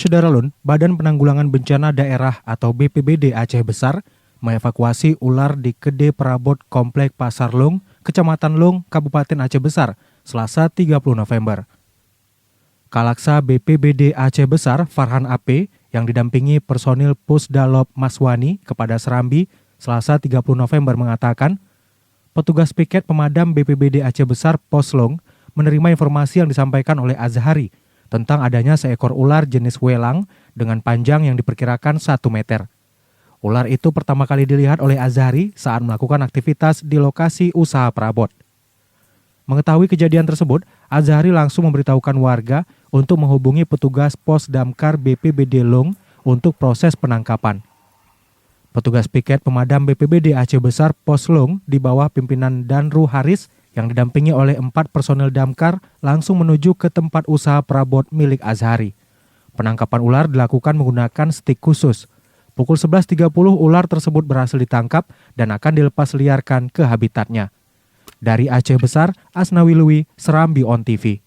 Syederalun, Badan Penanggulangan Bencana Daerah atau BPBD Aceh Besar mengevakuasi ular di Kede Perabot Komplek Pasar Lung, Kecamatan Lung, Kabupaten Aceh Besar, Selasa 30 November. Kalaksa BPBD Aceh Besar, Farhan AP, yang didampingi personil Pusdalop Maswani kepada Serambi, Selasa 30 November mengatakan, petugas piket pemadam BPBD Aceh Besar Pos Lung menerima informasi yang disampaikan oleh Azhari tentang adanya seekor ular jenis welang dengan panjang yang diperkirakan 1 meter. Ular itu pertama kali dilihat oleh Azhari saat melakukan aktivitas di lokasi usaha perabot. Mengetahui kejadian tersebut, Azhari langsung memberitahukan warga untuk menghubungi petugas Pos Damkar BPBD Lung untuk proses penangkapan. Petugas piket pemadam BPBD Aceh Besar Pos Lung di bawah pimpinan Danru Haris yang didampingi oleh 4 personel damkar langsung menuju ke tempat usaha perabot milik Azhari. Penangkapan ular dilakukan menggunakan stik khusus. Pukul 11.30 ular tersebut berhasil ditangkap dan akan dilepas liarkan ke habitatnya. Dari Aceh Besar, Asnawi Lui, Serambi On TV.